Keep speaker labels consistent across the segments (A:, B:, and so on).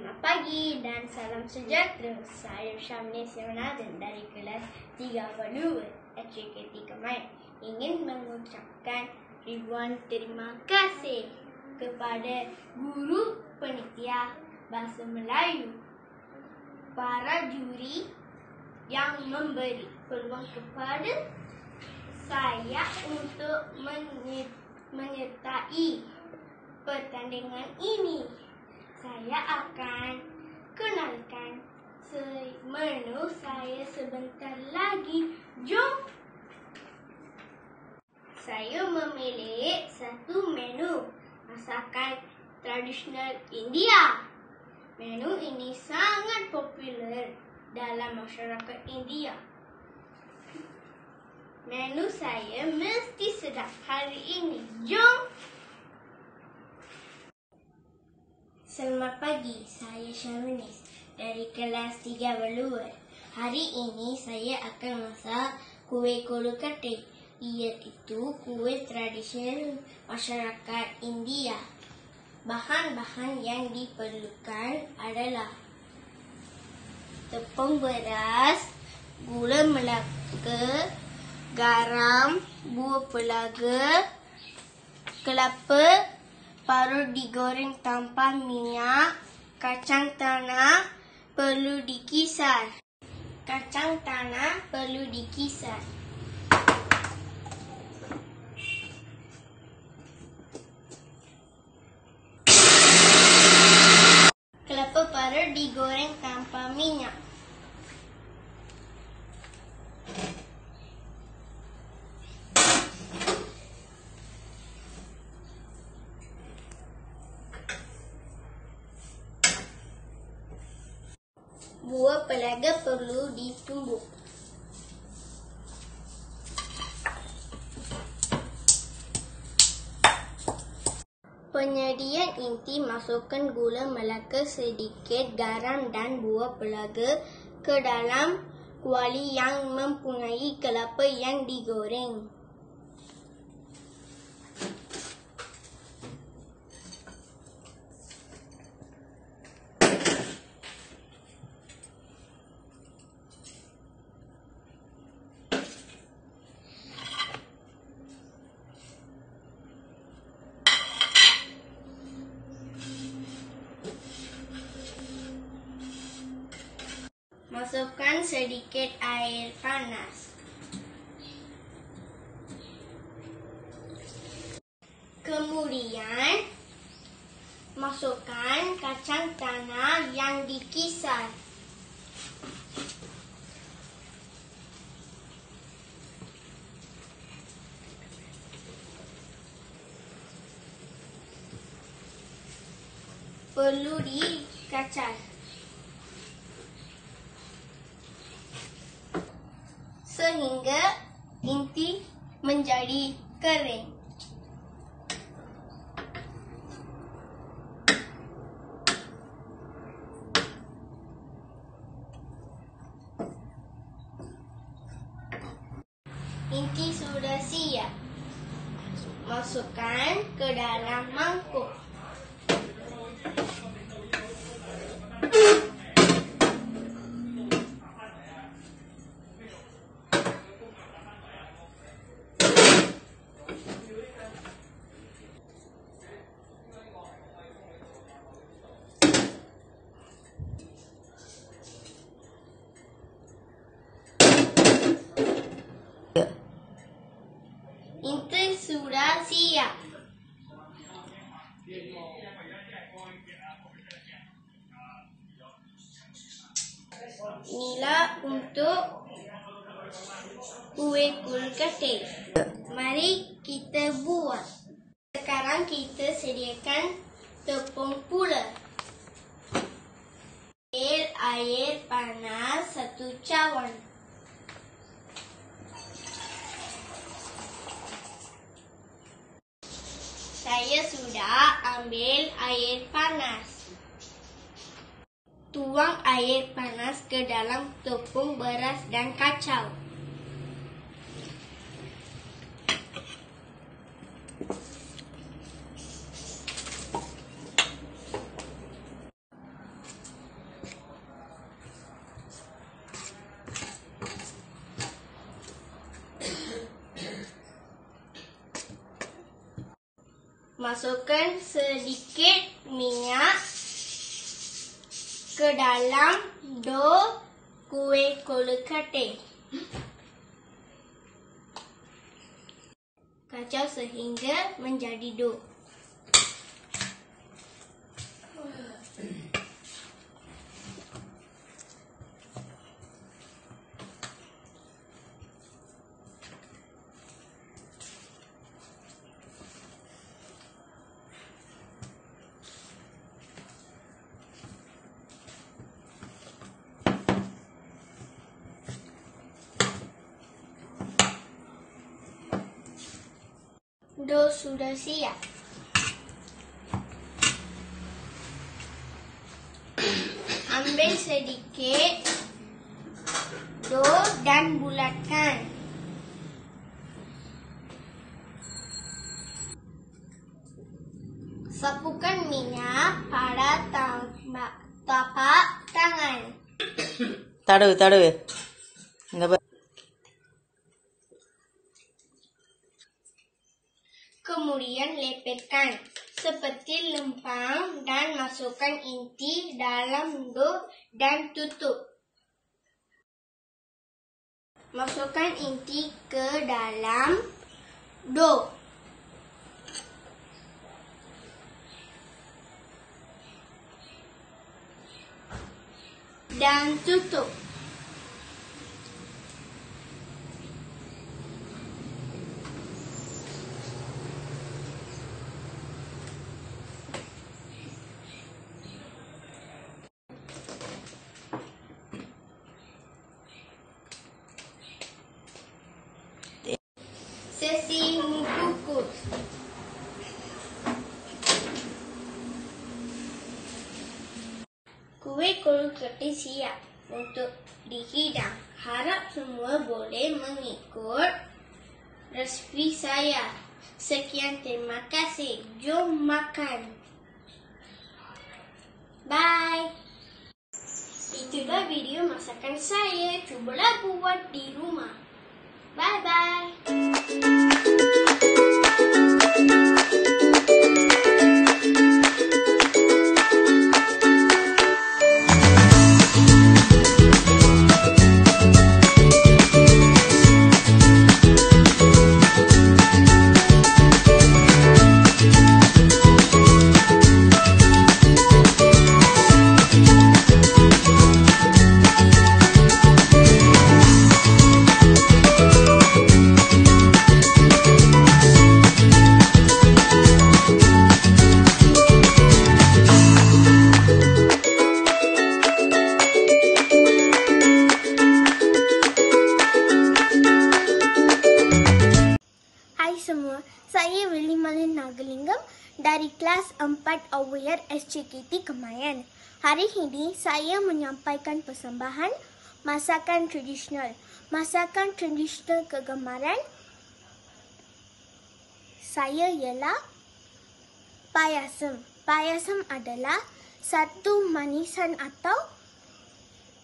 A: Selamat pagi dan salam sejahtera. Saya Syamni Sirnaden dari kelas 3 HKT Kemai. Ingin mengucapkan ribuan terima kasih kepada guru penitia Bahasa Melayu, para juri yang memberi peluang kepada saya untuk menyertai pertandingan ini. Saya akan kenalkan menu saya sebentar lagi. Jom! Saya memilih satu menu masakan tradisional India. Menu ini sangat popular dalam masyarakat India. Menu saya mesti sedap hari ini. Jom! Selamat pagi, saya Syarwinis dari kelas 3 Belur. Hari ini saya akan masak kuih kolokate, iaitu kuih tradisional masyarakat India. Bahan-bahan yang diperlukan adalah tepung beras, gula melaka, garam, buah pelaga, kelapa baru digoreng tanpa minyak, kacang tanah perlu dikisar. Kacang tanah perlu dikisar. Kelapa parut digoreng tanpa minyak. Buah pelaga perlu ditumbuk. Penyediaan inti: masukkan gula melaka sedikit, garam dan buah pelaga ke dalam kuali yang mempunyai kelapa yang digoreng. Masukkan sedikit air panas. Kemudian, masukkan kacang tanah yang dikisar. Perlu dikacau sehingga inti menjadi kering. Inti sudah siap. Masukkan ke dalam mangkuk. Inti sudah siap. Inilah untuk kuih kolokate. Mari kita buat. Sekarang kita sediakan tepung pula. Air panas 1 cawan. Saya sudah ambil air panas. Tuang air panas ke dalam tepung beras dan kacau. Masukkan sedikit minyak ke dalam dough kue kolakate. Kacau sehingga menjadi dough. Dough sudah siap. Ambil sedikit dough dan bulatkan. Sapukan minyak pada tapak tangan.
B: Taruh. Enggak.
A: Kemudian lepaskan seperti lempang dan masukkan inti dalam dough dan tutup. Masukkan inti ke dalam dough. Dan tutup. Sesi mengukus. Kue kolakate siap untuk dihidang. Harap semua boleh mengikut resep saya. Sekian, terima kasih. Jom makan. Bye. Itulah video masakan saya. Cubalah buat di rumah. Bye-bye. Semua, saya Willy Malin Nagalingam dari kelas 4 Aware SCKT Kemayan. Hari ini saya menyampaikan persembahan masakan tradisional. Masakan tradisional kegemaran saya ialah payasam. Payasam adalah satu manisan atau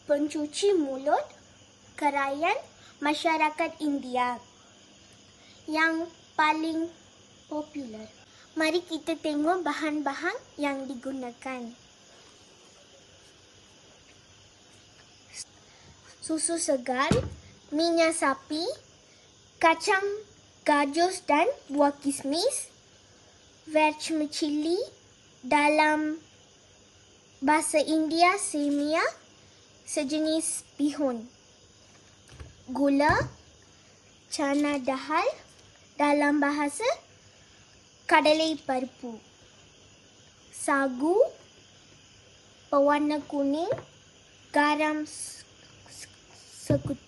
A: pencuci mulut kerayan masyarakat India yang paling popular. Mari kita tengok bahan-bahan yang digunakan. Susu segar, minyak sapi, kacang gajus dan buah kismis, vermicelli, dalam bahasa India semia, sejenis bihun, gula, chana dal, dalam bahasa kadalai parpu, sagu, pewarna kuning, garam sekutu.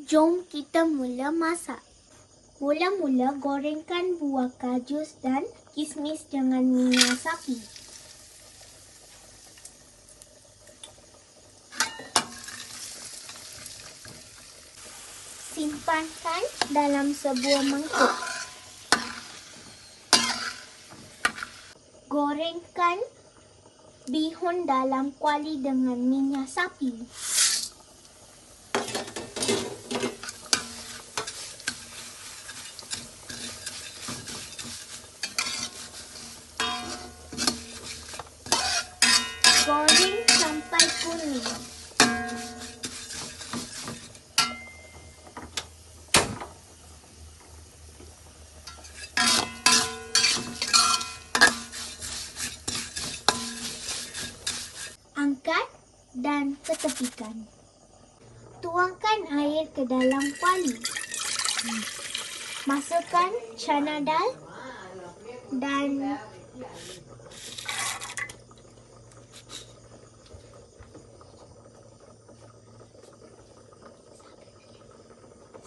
A: Jom kita mula masak. Mula-mula gorengkan buah gajus dan kismis dengan minyak sapi. Simpankan dalam sebuah mangkuk. Gorengkan bihun dalam kuali dengan minyak sapi. Goreng sampai kuning. Angkat dan ketepikan. Tuangkan air ke dalam kuali. Masukkan chana dal dan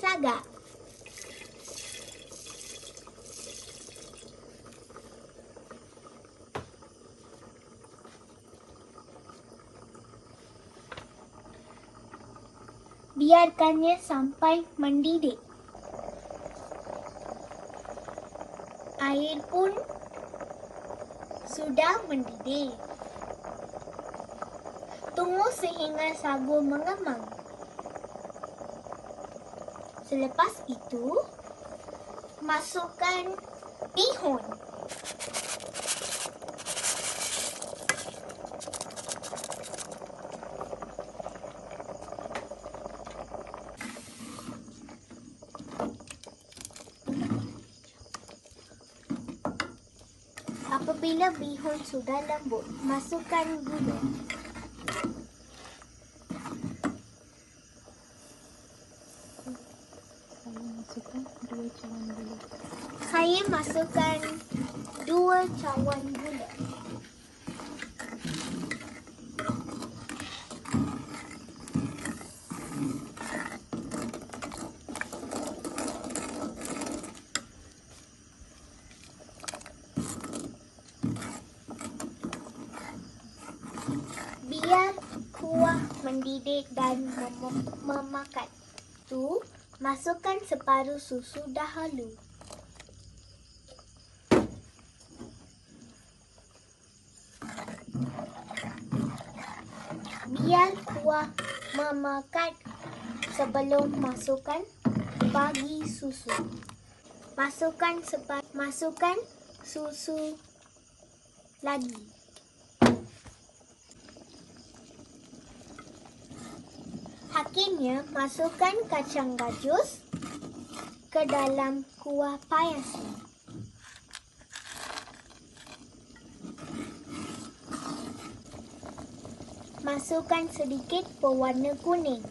A: saga. Biarkannya sampai mendidih. Air pun sudah mendidih. Tunggu sehingga sagu mengembang. Selepas itu, masukkan bihun. Apabila bihun sudah lembut, masukkan gula. Saya masukkan 2 cawan gula. Biar kuah mendidih dan memakat. Masukkan separuh susu dahulu. Biar kuah memakat sebelum masukkan bagi susu. Masukkan susu lagi. Akhirnya, masukkan kacang gajus ke dalam kuah payasnya. Masukkan sedikit pewarna kuning.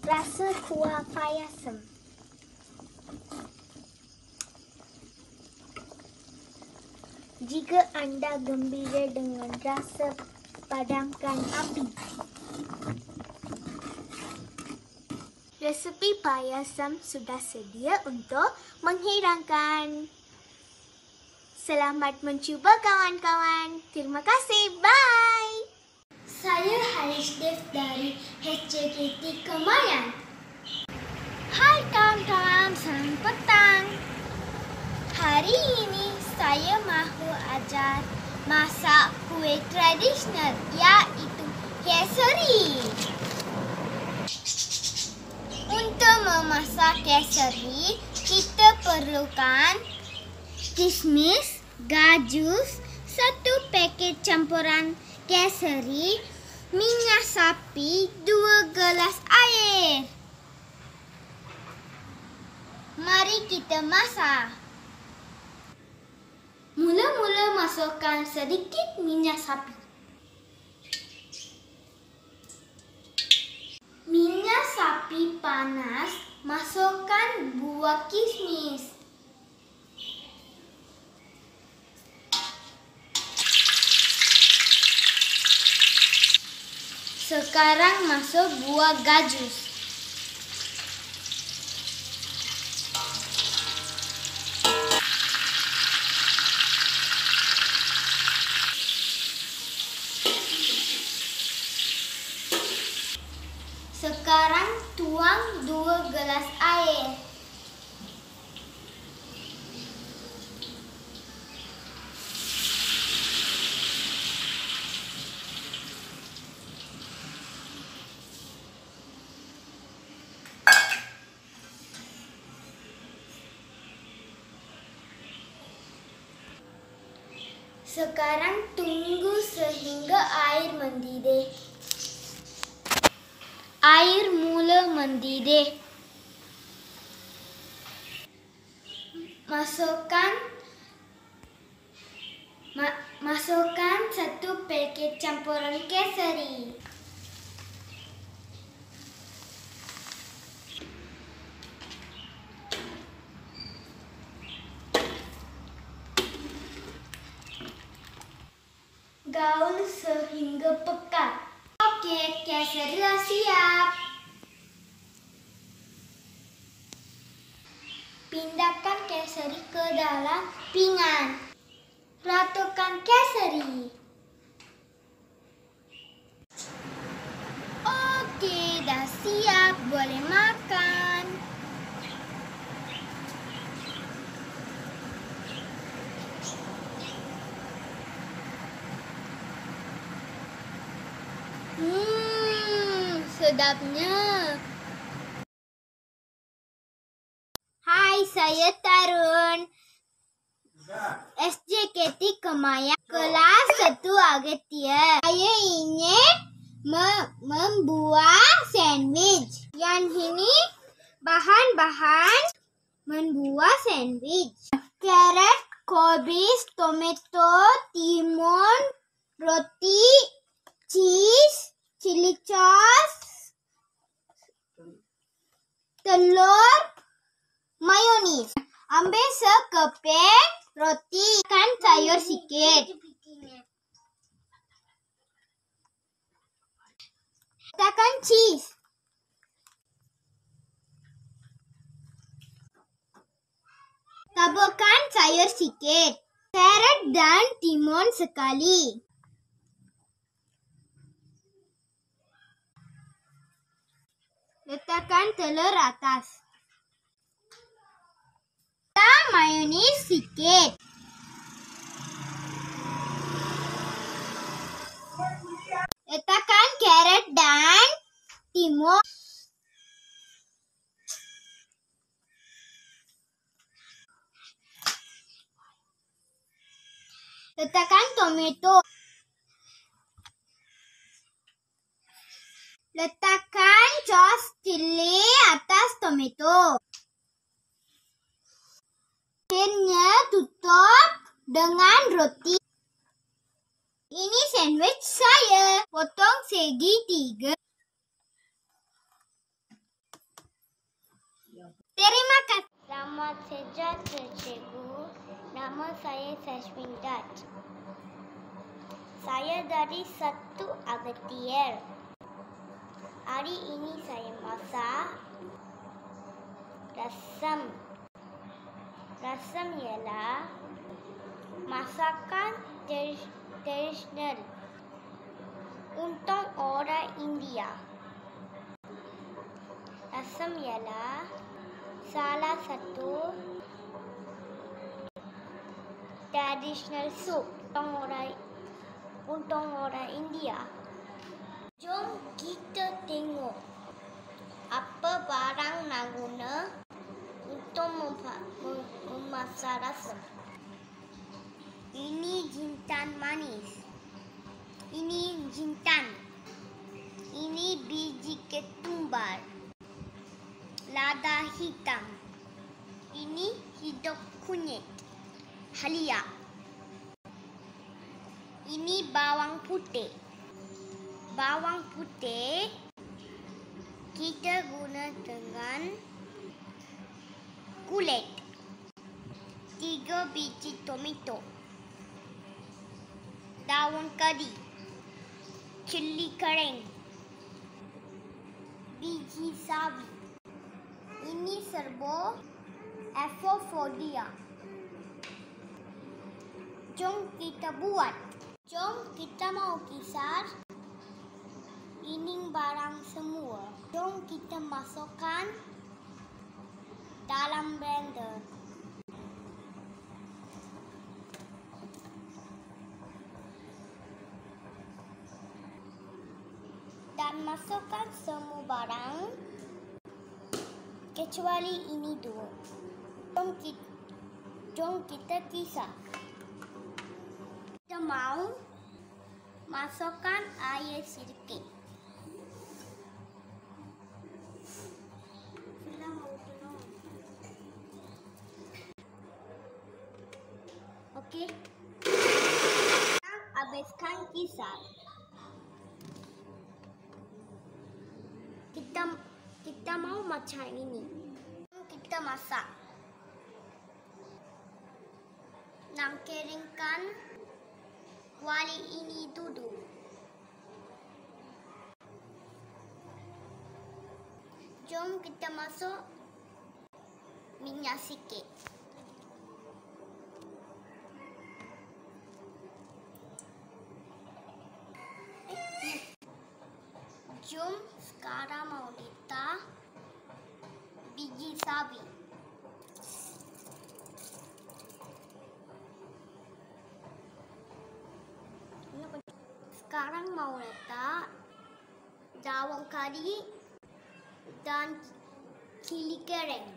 A: Rasa kuah payasam. Jika anda gembira dengan rasa, padamkan api. Resepi payasam sudah sedia untuk menghidangkan. Selamat mencuba kawan-kawan. Terima kasih. Bye. Saya Haris Dev dari HJKT Kemayan. Hai kawan-kawan, selamat petang. Hari ini saya mahu ajar masak kuih tradisional, iaitu kesari. Untuk memasak kesari, kita perlukan kismis, gajus, 1 paket campuran kesari, minyak sapi, 2 gelas air. Mari kita masak. Mula-mula masukkan sedikit minyak sapi. Minyak sapi panas, masukkan buah kismis. Sekarang masuk buah gajus. Sekarang tuang 2 gelas air. Sekarang tunggu sehingga air mendidih. Air mula mendidih. Masukkan 1 paket campuran kesari. Gaul sehingga pekat. Oke, kesari dah siap. Pindahkan kesari ke dalam pinggan. Ratakan kesari. Oke, dah siap. Boleh makan. Sedapnya. Hai, saya Tarun. SJKT Kemaya kelas 1 Agatia. Saya ingin membuat sandwich. Yang ini bahan-bahan membuat sandwich. Carrot, kobis, tomato, timun, roti, cheese, chili sauce, telur, mayonis. Ambil sekeping roti, kan sayur sikit. Letakkan cheese. Taburkan sayur sikit. Carrot dan timun sekali. Letakkan telur atas. Letak mayonis sikit. Letakkan carrot dan timun. Letakkan tomato. Letakkan saus cili atas tomato. Akhirnya tutup dengan roti. Ini sandwich saya. Potong segi 3. Terima kasih. Selamat sejahtera cikgu. Nama saya Sashmindat. Saya dari 1 Agatia. Hari ini saya masak rasam. Rasam ialah masakan tradisional untuk orang India. Rasam ialah salah satu tradisional soup untuk orang India. Jom kita tengok apa barang nak guna untuk memasak rasam. Ini jintan manis. Ini jintan. Ini biji ketumbar. Lada hitam. Ini hidung kunyit. Halia. Ini bawang putih. Bawang putih kita guna dengan kulit. 3 biji tomato. Daun kari. Cili kering. Biji sawi. Ini serbuk Apophodia. Jom kita buat. Jom kita mau kisar. Ini barang semua. Jom kita masukkan dalam blender. Dan masukkan semua barang kecuali ini 2. Jom kita kisar. Kita mau masukkan air sedikit. Oke. Habiskan kisar. Kita mau macam ini. Kita masak. Keringkan kuali ini dulu. Jom kita masuk minyak sikit. Jom sekarang mau letak biji sawi. Sekarang mau letak bawang kari dan cili kering.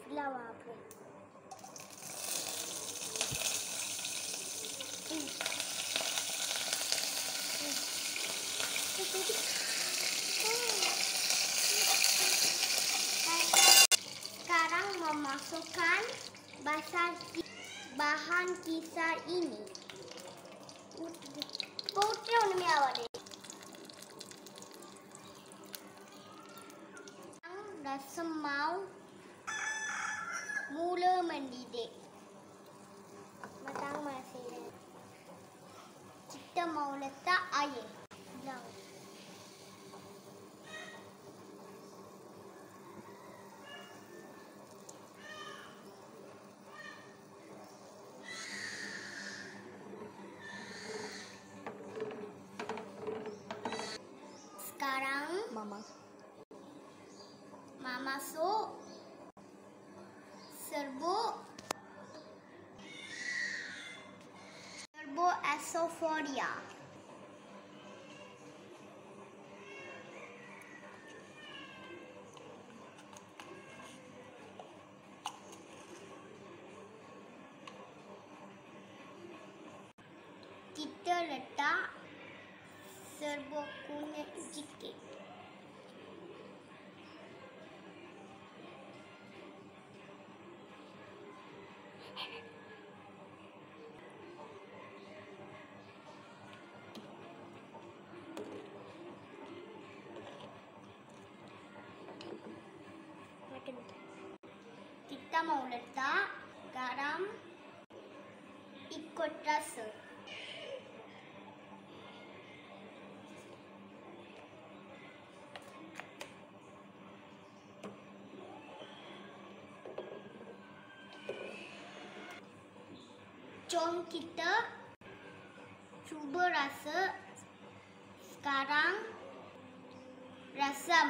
A: Flour. Sekarang memasukkan bahan kisar ini. Putih ni awak deh. Rasa mau mula mendidih. Matang masih. Kita mau letak air. Sekarang Mama masuk serbuk asafoetida. Kita letak serbuk kunyit sedikit. Kita mau letak garam ikut rasa. Jom kita cuba rasa. Sekarang rasam.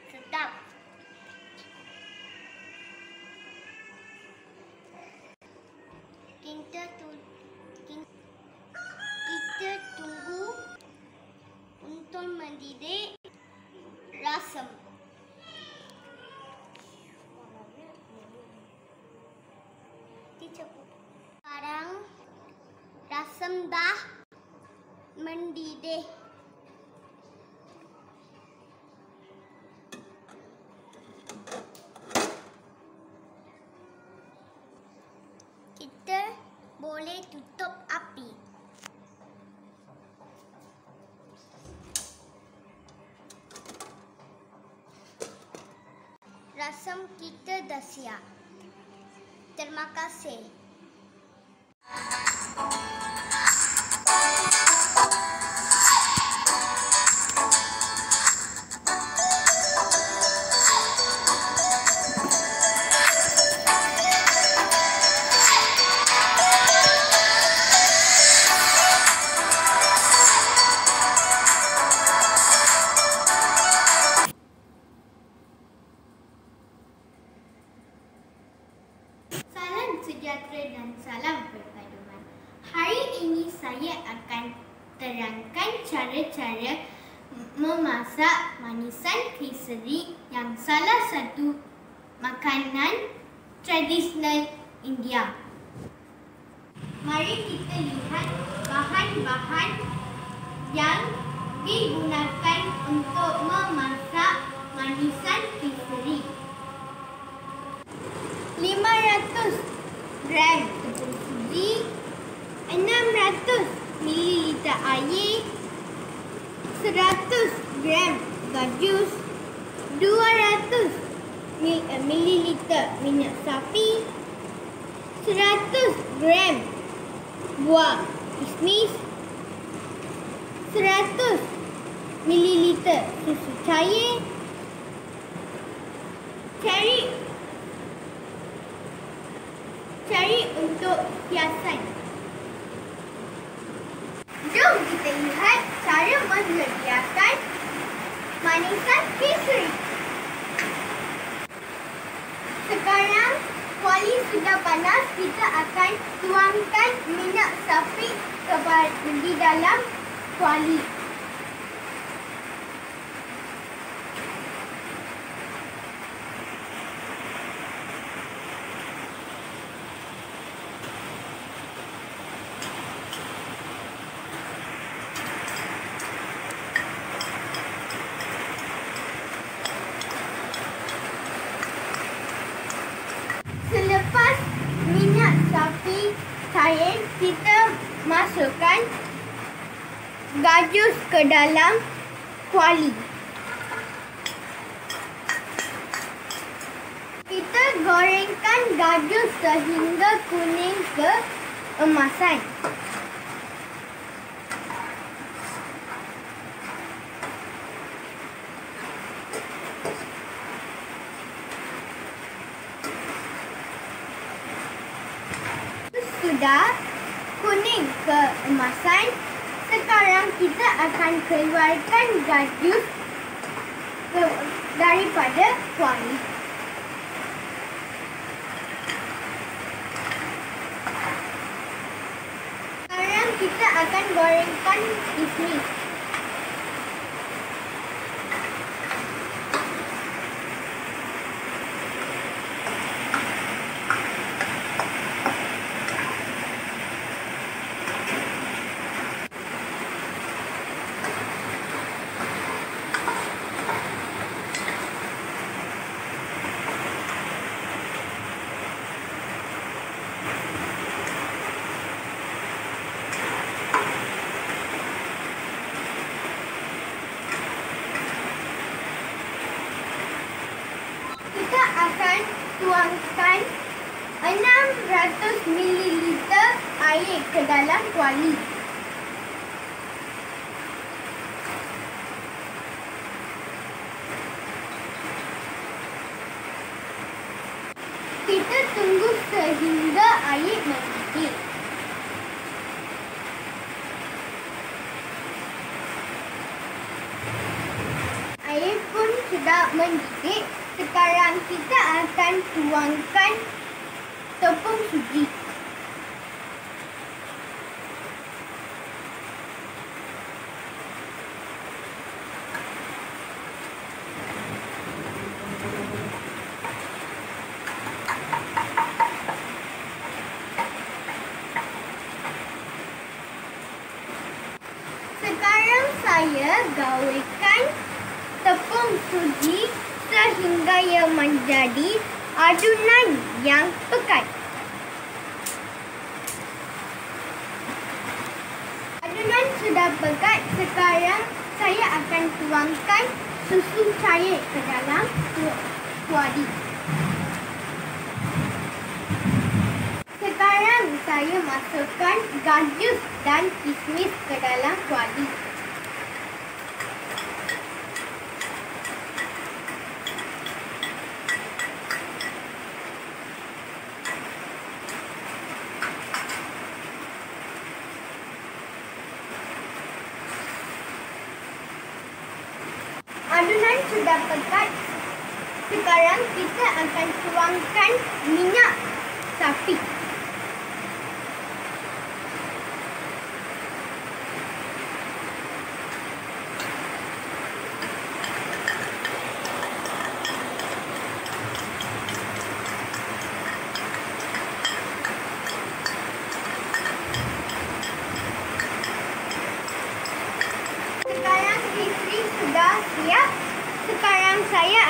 A: Sedap. Kita tunggu untuk mendidih rasam. Sekarang rasam dah mendidih. Kita boleh tutup api. Rasam kita dah siap. Terima kasih. Salam sejahtera dan salam perpaduan. Hari memasak manisan kesari yang salah satu makanan tradisional India. Mari kita lihat bahan-bahan yang digunakan untuk memasak manisan kesari. 500 gram tepung suji, 600 ml air, 100 gram gajus, 200 ml minyak sapi, 100 gram buah kismis, 100 ml susu cair, cari untuk hiasan. Jom kita lihat cara menyediakan manisan kesari. Sekarang kuali sudah panas, kita akan tuangkan minyak sapi di dalam kuali. Selepas minyak sapi cair, kita masukkan gajus ke dalam kuali. Kita gorengkan gajus sehingga kuning keemasan. Sudah kuning keemasan, sekarang kita akan keluarkan gajus daripada kuali. Sekarang kita akan gorengkan kismis. Kita akan tuangkan 600 ml air ke dalam kuali. Kita tunggu sehingga air mendidih. Air pun sudah mendidih. Sekarang kita akan tuangkan tepung suji. Sekarang saya gaulkan tepung suji sehingga ia menjadi adunan yang pekat. Adunan sudah pekat, sekarang saya akan tuangkan susu cair ke dalam kuali. Sekarang saya masukkan gajus dan kismis ke dalam kuali. Adunan sudah pekat. Sekarang kita akan tuangkan minyak sapi.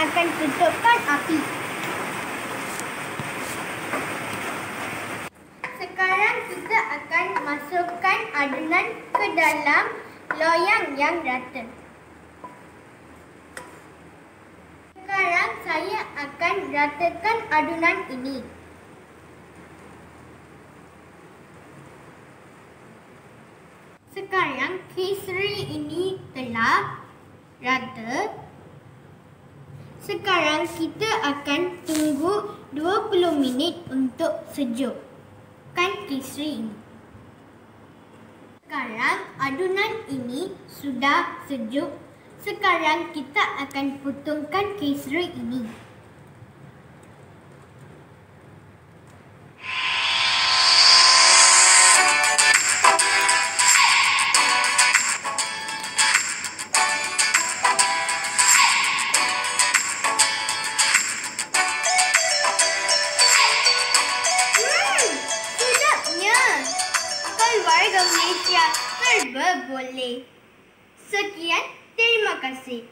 A: akan tutupkan api. Sekarang kita akan masukkan adunan ke dalam loyang yang rata. Sekarang saya akan ratakan adunan ini. Sekarang kesri ini telah rata. Sekarang kita akan tunggu 20 minit untuk sejukkan kesri ini. Sekarang adunan ini sudah sejuk. Sekarang kita akan potongkan kesri ini. Sedapnya! Keluarga Malaysia serba boleh. Sekian, terima kasih.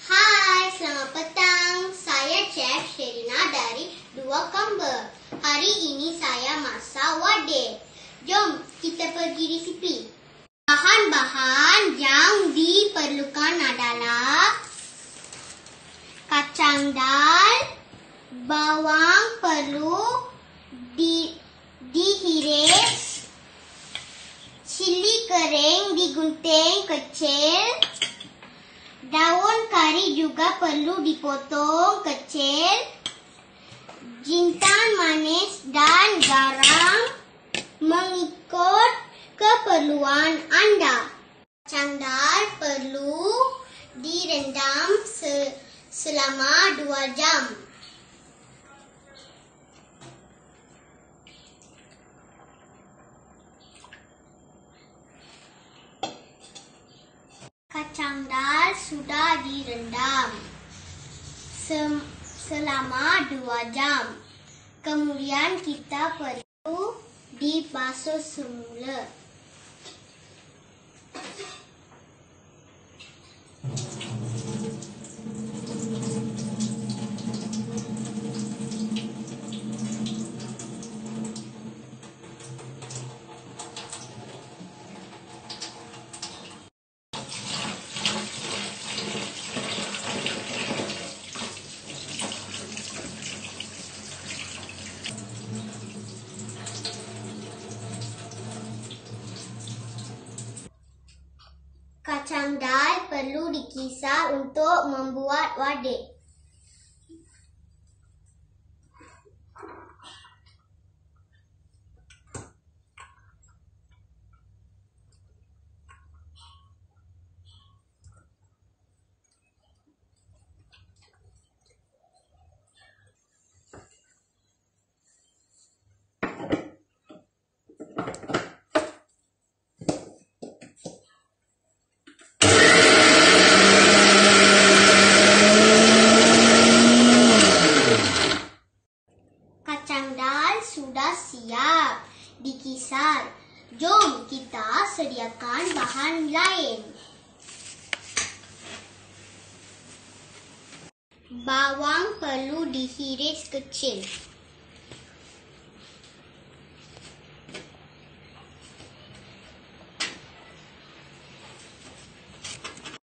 A: Hai, selamat petang. Saya Chef Sherina dari Dua Kember. Hari ini saya masak wade. Jom kita pergi resipi. Bahan-bahan yang diperlukan adalah kacang dal, bawang perlu dihiris, cili kering digunting kecil, daun kari juga perlu dipotong kecil, jintan manis dan garam mengikut keperluan anda. Kacang dal perlu direndam selama 2 jam. Kacang dal sudah direndam selama 2 jam. Kemudian kita perlu dibasuh semula. Kacang dal perlu dikisar untuk membuat wade. Kacang dal sudah siap dikisar. Jom kita sediakan bahan lain. Bawang perlu dihiris kecil.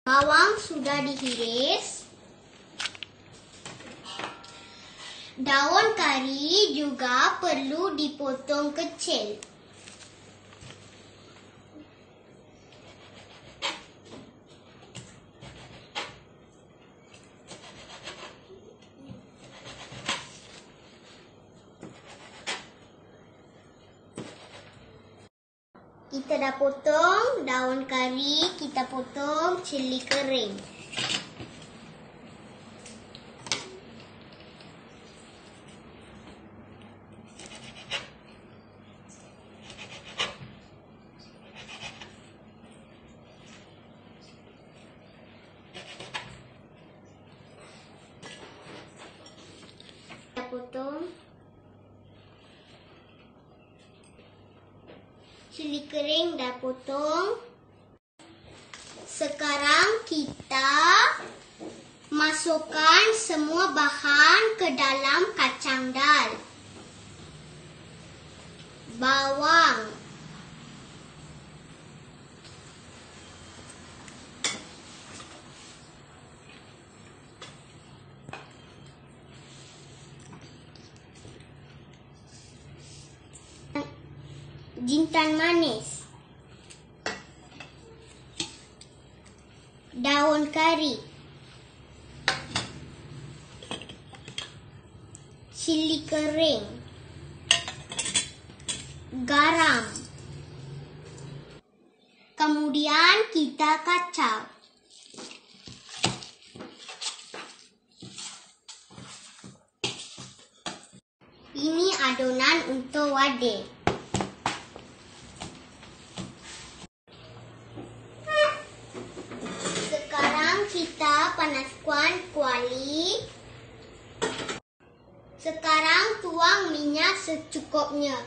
A: Bawang sudah dihiris. Daun kari juga perlu dipotong kecil. Kita dah potong daun kari, kita potong cili kering. potong. Cili kering dah potong. Sekarang kita masukkan semua bahan ke dalam kacang dal. Bawang, jintan manis, daun kari, cili kering, garam. Kemudian kita kacau. Ini adonan untuk wadeh. Sekarang kita panaskan kuali. Sekarang tuang minyak secukupnya.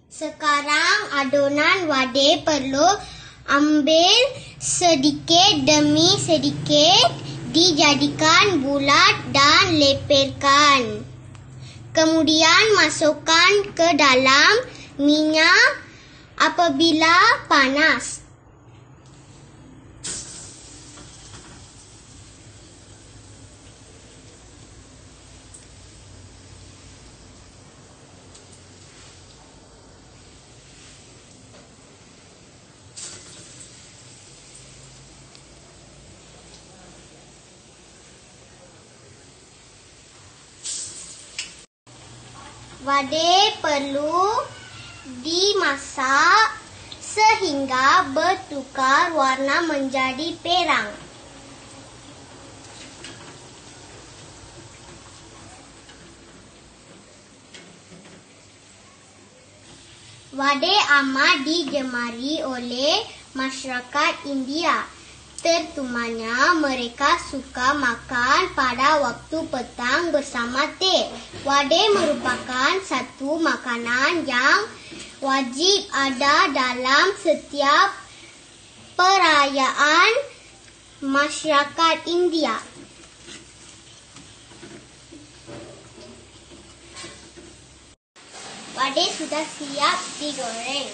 A: Sekarang adonan wadeh perlu ambil sedikit demi sedikit, dijadikan bulat dan lepaskan. Kemudian masukkan ke dalam minyak apabila panas. Wadeh perlu dimasak sehingga bertukar warna menjadi perang. Wadeh amat digemari oleh masyarakat India. Terutamanya mereka suka makan pada waktu petang bersama teh. Wadeh merupakan satu makanan yang wajib ada dalam setiap perayaan masyarakat India. Wadeh sudah siap digoreng.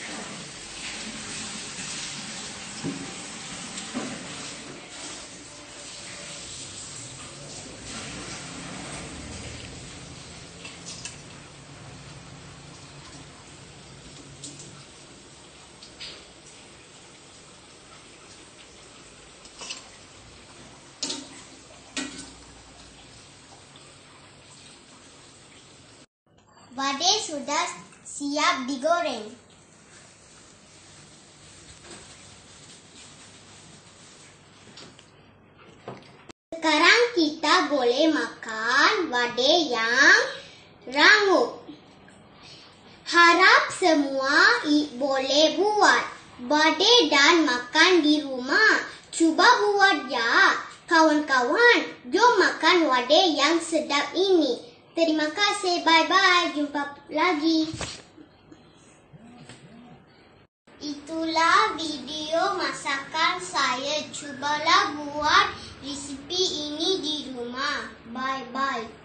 A: Wadeh sudah siap digoreng. Sekarang kita boleh makan wadeh yang rangup. Harap semua boleh buat wadeh dan makan di rumah. Cuba buat ya, kawan-kawan. Jom makan wadeh yang sedap ini. Terima kasih, bye-bye, jumpa lagi. Itulah video masakan saya. Cubalah buat resipi ini di rumah. Bye-bye.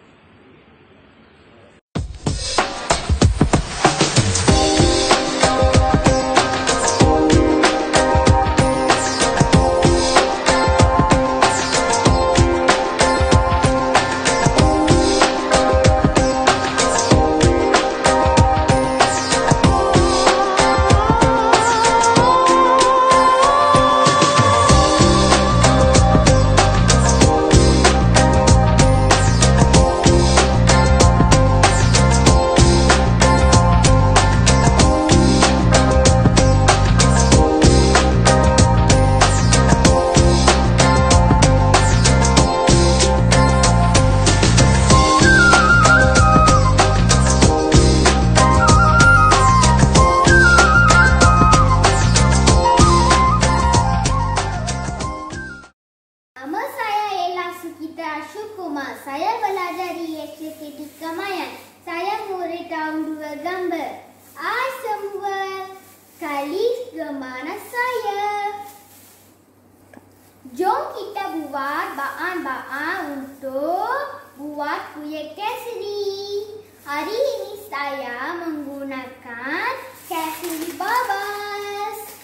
A: Citra Syukuma. Saya belajar di SKT Kemayan. Saya murid tahun 2 gambar. Semua kali ke mana saya? Jom kita buat bahan-bahan untuk buat kuih kesri. Hari ini saya menggunakan kesri babas.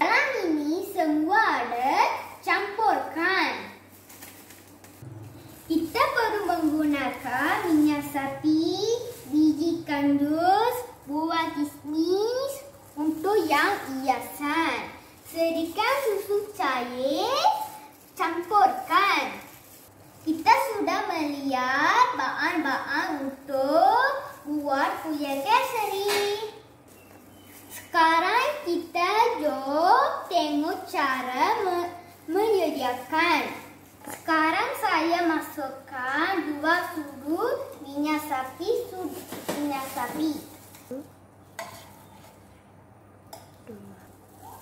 A: Dalam ini semua ada campurkan. Kita perlu menggunakan minyak sapi, biji kandus, buah kismis untuk yang hiasan. Sedikit susu cair, campurkan. Kita sudah melihat bahan-bahan untuk buat kuih kesri. Sekarang kita jom tengok cara menyediakan. Sekarang saya masukkan 2 sudu minyak sapi.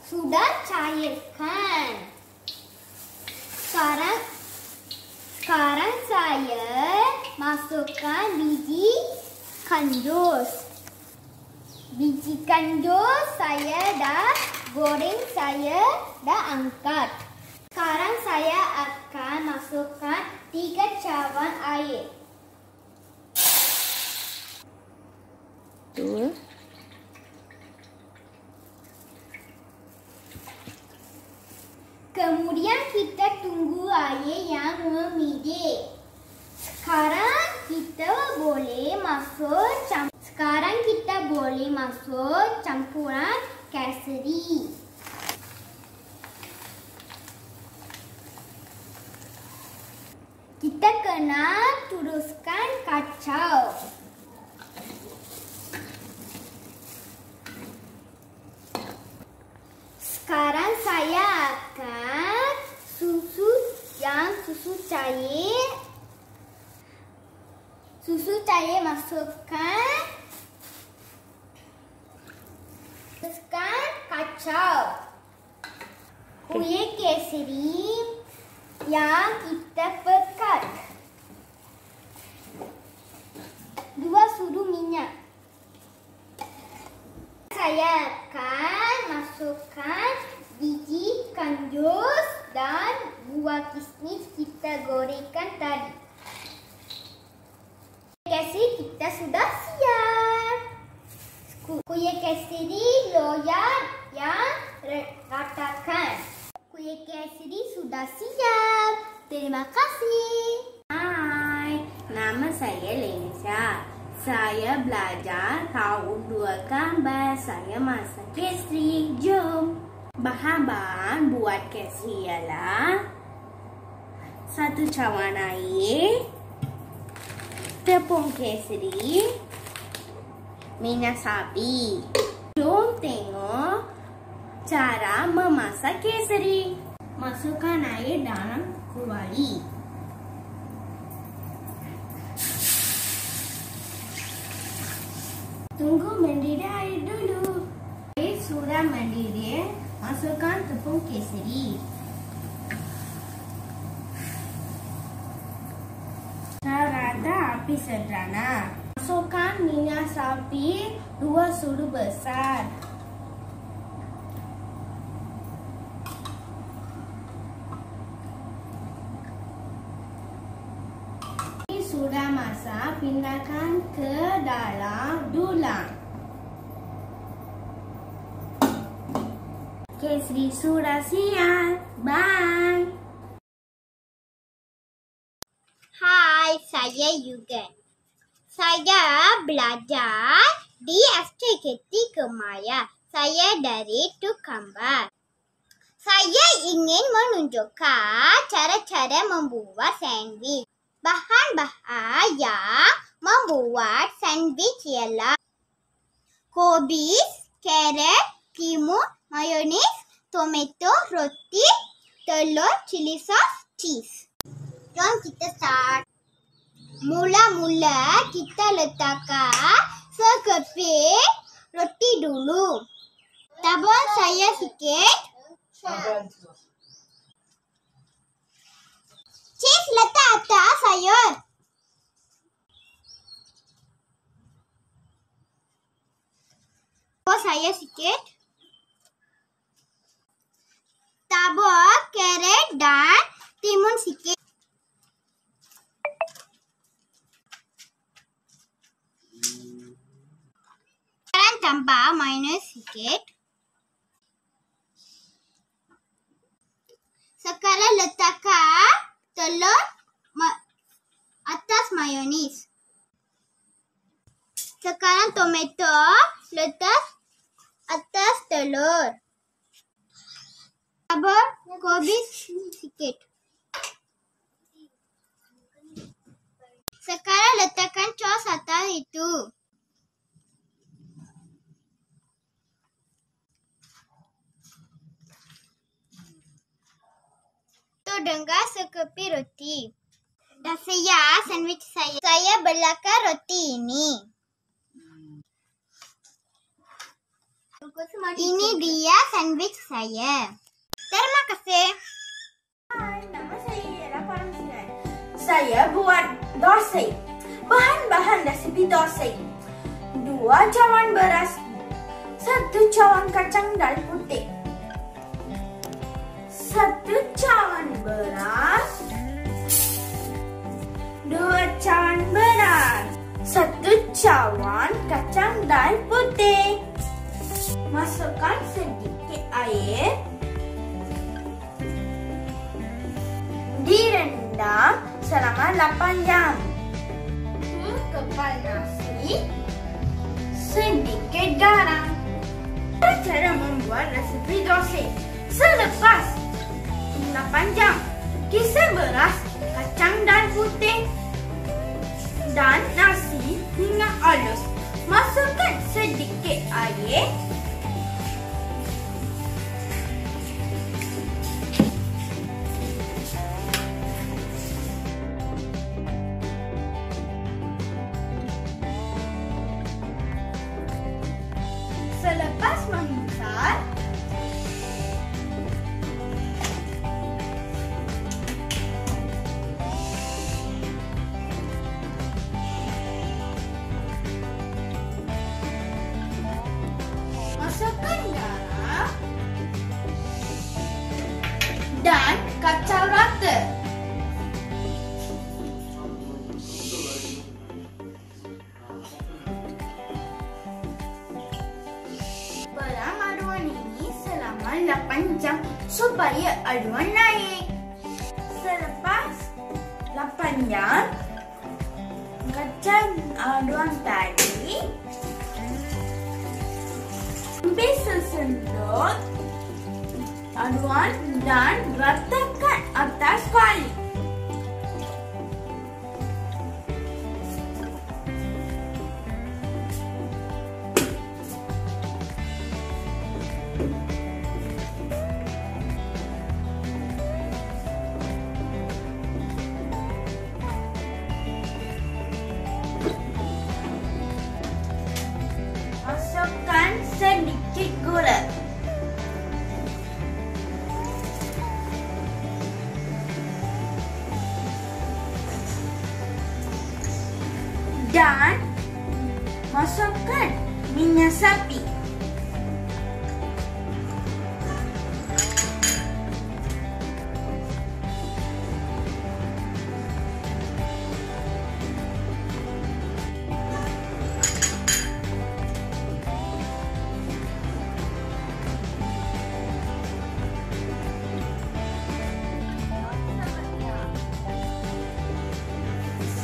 A: Sudah cairkan. Sekarang saya masukkan biji kandus. Biji kandus saya dah goreng, saya dah angkat. Sekarang saya akan masukkan 3 cawan air.
B: Dua.
A: Kemudian kita tunggu air yang mendidih. Sekarang kita boleh masuk campuran kesri. Kita kena turiskan kacau. Sekarang saya akan susu cair masukkan. Turiskan kacau. Kuih kesri yang kita pekat. 2 sudu minyak. Saya akan masukkan biji kandus dan buah kismis kita gorengkan tadi. Kesri kita sudah siap. Kuih kesri loyang yang ratakan. Kuih kesri sudah siap. Terima kasih.
C: Hai, nama saya Lensha. Saya belajar tahun 2 gambar. Saya masak kesri. Jom. Bahan-bahan buat kesri ialah 1 cawan air, tepung kesri, minyak sapi. Jom tengok cara memasak kesri. Masukkan air dalam kuali. Tunggu mendidih air dulu. Air sudah mendidih, masukkan tepung kesri. Rata api sederhana. Masukkan minyak sapi 2 sudu besar. Ini sudah masak, pindahkan ke dalam dulang. Kesri sudah siap. Bye.
A: Hai, saya Yugen. Saya belajar di SKT Kemayan. Saya dari Tukambar. Saya ingin menunjukkan cara-cara membuat sandwich. Bahan-bahan yang membuat sandwich ialah kobis, carrot, timun, mayonis, tomato, roti, telur, chili sauce, cheese. Jom kita start. Mula-mula kita letakkan sekeping roti dulu. Tabur saya sikit. Cheese letak atas sayur. Sayur sikit. Tabur carrot dan timun sikit. Sekarang tambah mayones sikit. Sekarang letakkan telur atas mayonis. Sekarang tomato letak atas telur. Tabur kubis sikit. Sekarang letakkan sos atas itu. Itu dengan sekepi roti. Dan sandwich saya. Saya belakang roti ini. Ini dia sandwich saya. Terima kasih.
C: Hai, nama saya ialah Paramsinan. Saya buat dorsai. Bahan-bahan resipi dorsai: 2 cawan beras, 1 cawan kacang dal putih, 1 cawan beras, 2 cawan beras, 1 cawan kacang dal putih. Masukkan sedikit air. Direndam selama 8 jam. Kepal nasi, sedikit garam. Cara membuat resepi dorsai. Selepas 8 jam, kisar beras, kacang dan putih dan nasi hingga halus. Masukkan sedikit air. Selepas membesar, masukkan garam dan kacau rata. Peram aduan ini selama 8 jam supaya aduan naik. Selepas 8 jam, kacang aduan tadi. Ambil sesendok aduan dan ratakan atas kuali. Masukkan sedikit gula. Dan masukkan minyak sapi.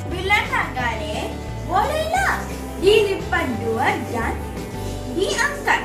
C: Bila nak garing, bolehlah dilipat 2 dan diangkat.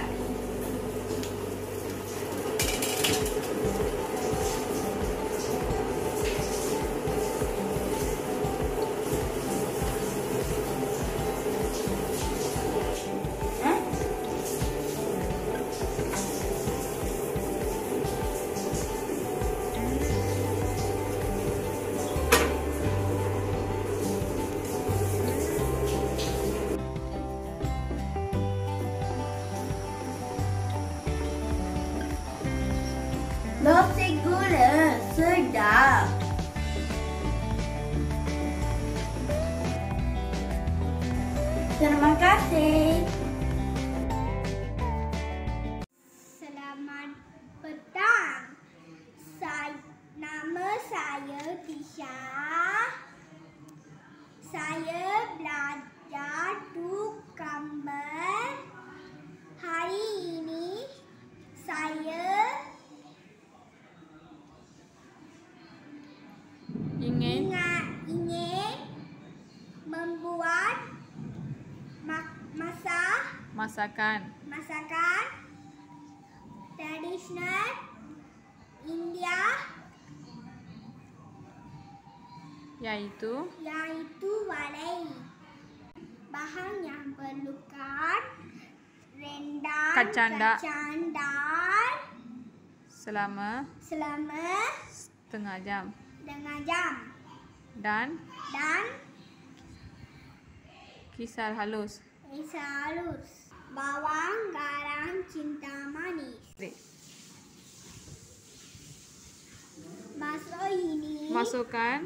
C: Terima kasih.
A: Selamat petang. Nama saya Tisha. Saya belajar dua gambar. Hari ini saya ingin membuat masakan tradisional India,
D: yaitu
A: walai. Bahan yang perlukan rendang
D: Kacang dal
A: selama
D: setengah jam dan kisar halus.
A: Bawang, garam, cinta manis.
D: Masukkan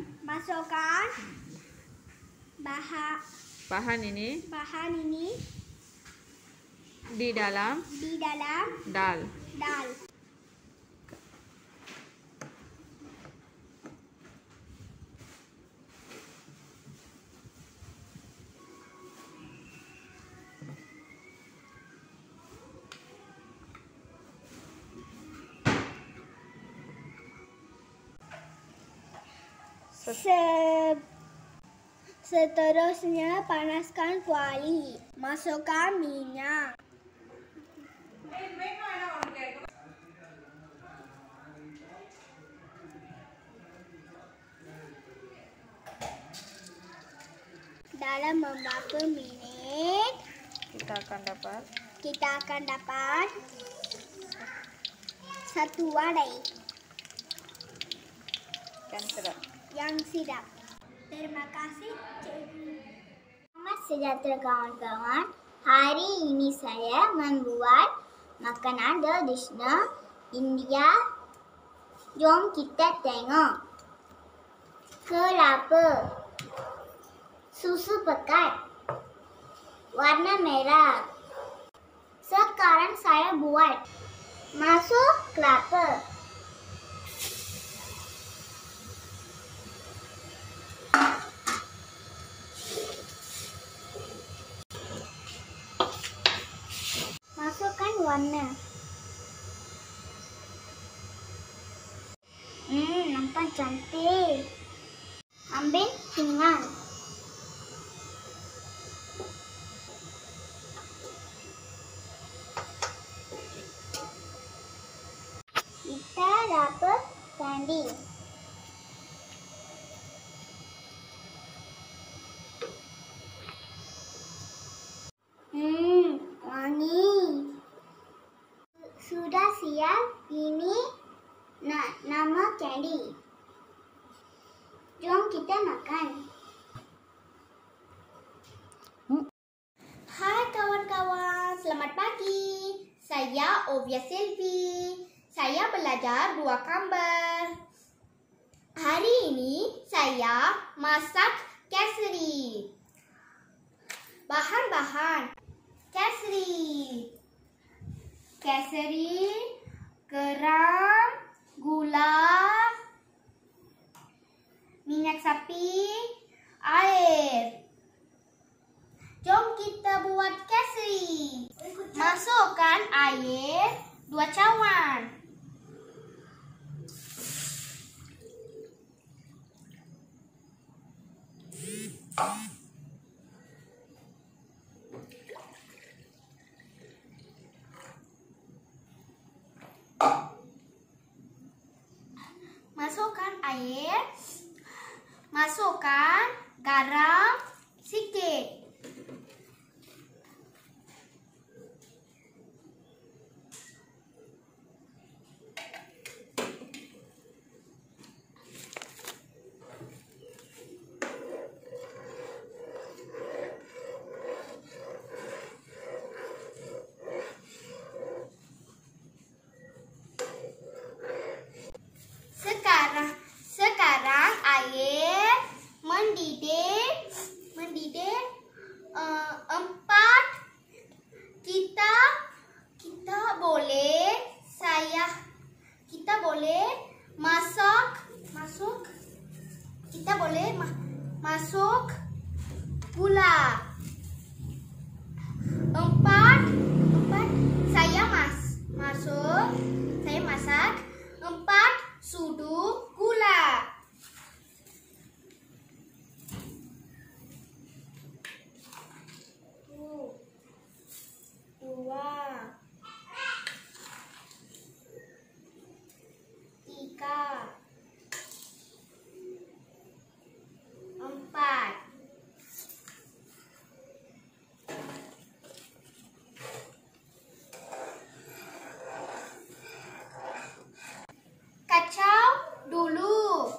D: bahan ini di dalam dal.
A: Seterusnya panaskan kuali. Masukkan minyak. Dalam beberapa minit
D: Kita akan dapat
A: satu wadai
D: yang sedap.
A: Terima kasih, Cikgu. Selamat sejahtera kawan-kawan. Hari ini saya membuat makanan tradisional India. Jom kita tengok. Kelapa, susu pekat, warna merah. Sekarang saya buat. Masuk kelapa. Masukkan warna. Nampak cantik. Ambil pinggan. Kita dapat kandi. Wangi. Sudah siap. Ini nama kandi. Jom kita makan. Hai kawan-kawan, selamat pagi. Saya Ovia Selvi. Saya belajar dua gambar. Hari ini saya masak kesri. Bahan-bahan kesri, garam, gula, minyak sapi, air. Jom kita buat kesri. Masukkan air 2 cawan. Masukkan air, masukkan garam sedikit. Sekarang air mendidih
C: masuk gula. 4 saya masak 4 sudu gula. 2 3 4 kacau dulu.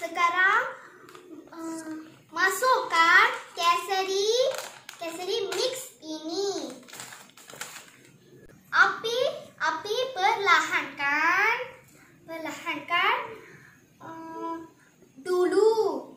C: Sekarang masukkan keseri mix ini. Api perlahankan dulu.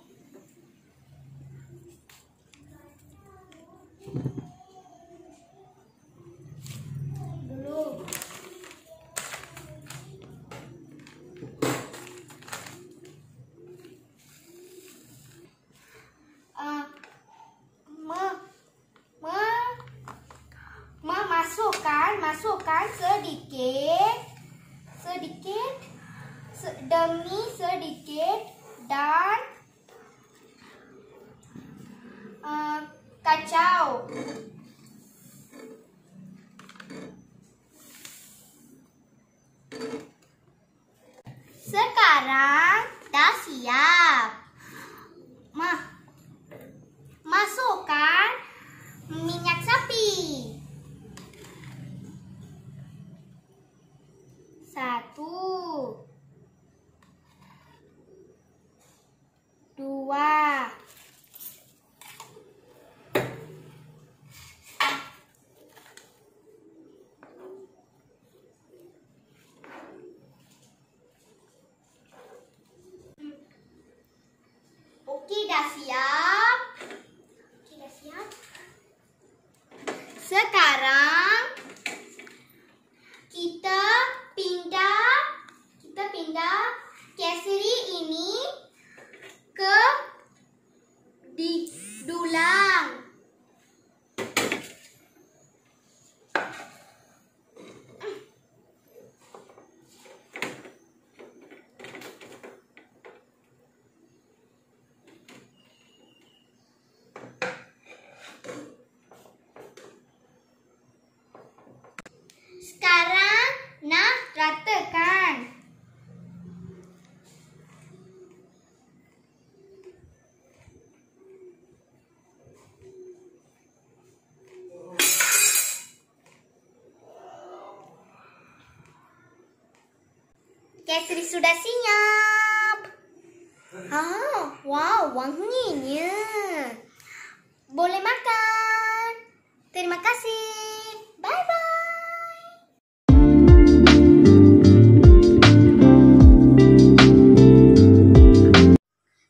C: Masukkan sedikit demi sedikit dan kacau. Sekarang dah siap. Masukkan minyak sapi. 1 2 Oke, dah siap. Sekarang kita pindah keseri ini ke dulang. Sekarang nak ratakan. Keseri sudah siap. Wow, wanginya. Boleh makan. Terima kasih. Bye-bye.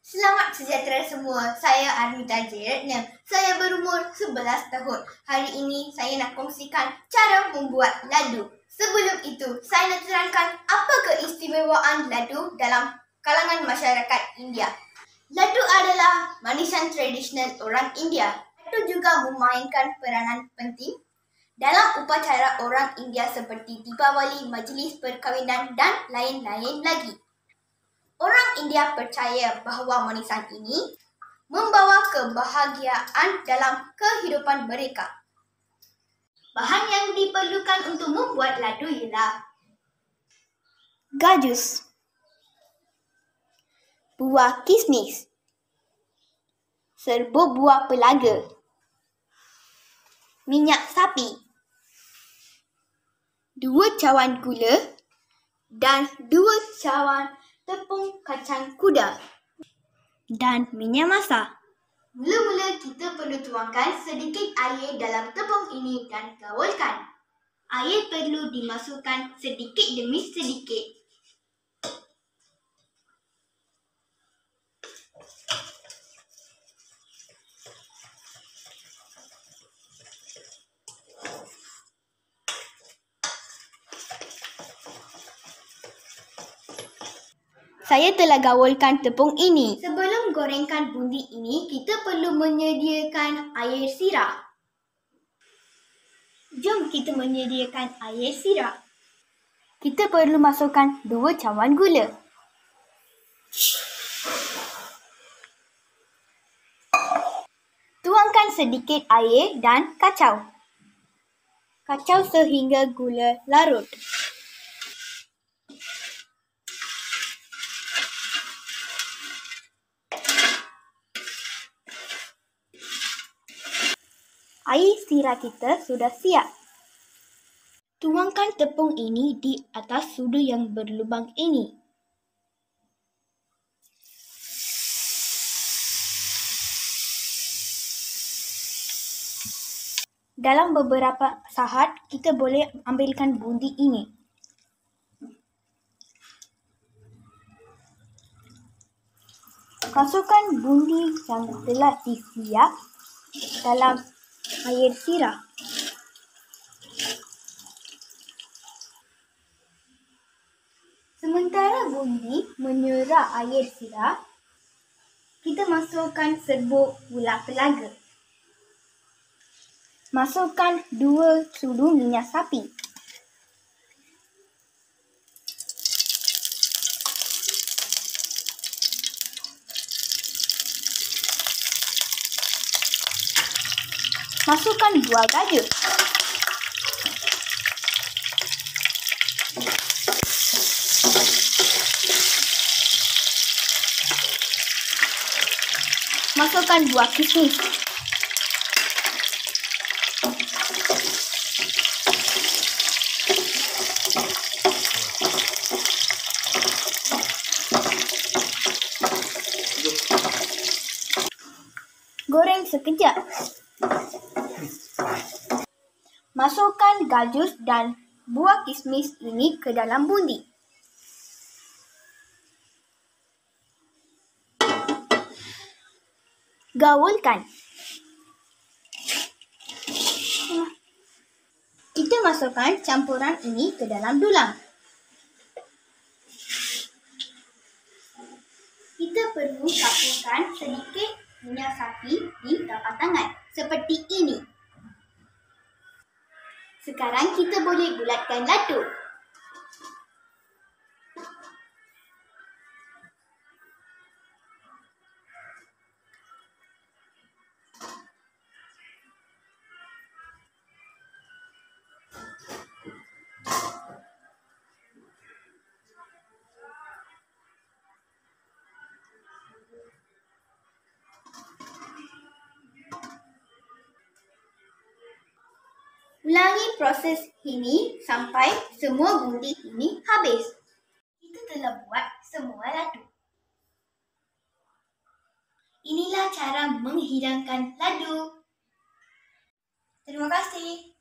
C: Selamat sejahtera semua. Saya Armita Jeretnya. Saya berumur 11 tahun. Hari ini saya nak kongsikan cara membuat ladu. Sebelum itu, saya nak terangkan apa keistimewaan ladu dalam kalangan masyarakat India. Ladu adalah manisan tradisional orang India. Ladu juga memainkan peranan penting dalam upacara orang India seperti Deepavali, majlis perkahwinan dan lain-lain lagi. Orang India percaya bahawa manisan ini membawa kebahagiaan dalam kehidupan mereka. Bahan yang diperlukan untuk membuat ladu ialah gajus, buah kismis, serbuk buah pelaga, minyak sapi, 2 cawan gula dan 2 cawan tepung kacang kuda dan minyak masak. Mula-mula kita perlu tuangkan sedikit air dalam tepung ini dan gaulkan. Air perlu dimasukkan sedikit demi sedikit. Saya telah gaulkan tepung ini. Sebelum gorengkan bundi ini, kita perlu menyediakan air sirap. Jom kita menyediakan air sirap. Kita perlu masukkan 2 cawan gula. Tuangkan sedikit air dan kacau. Kacau sehingga gula larut. Air sirap kita sudah siap. Tuangkan tepung ini di atas sudu yang berlubang ini. Dalam beberapa saat, kita boleh ambilkan bundi ini. Masukkan bundi yang telah disiap dalam air sirap. Sementara bundi menyerap air sirap, kita masukkan serbuk gula pelaga. Masukkan 2 sudu minyak sapi. Masukkan buah gajah. Masukkan buah kismis. Goreng sekejap. Masukkan gajus dan buah kismis ini ke dalam bundi. Gaulkan. Kita masukkan campuran ini ke dalam dulang. Kita perlu taburkan sedikit minyak sapi di tapak tangan seperti ini. Sekarang kita boleh bulatkan ladu. Ulangi proses ini sampai semua bundi ini habis. Kita telah buat semua ladu. Inilah cara menghidangkan ladu. Terima kasih.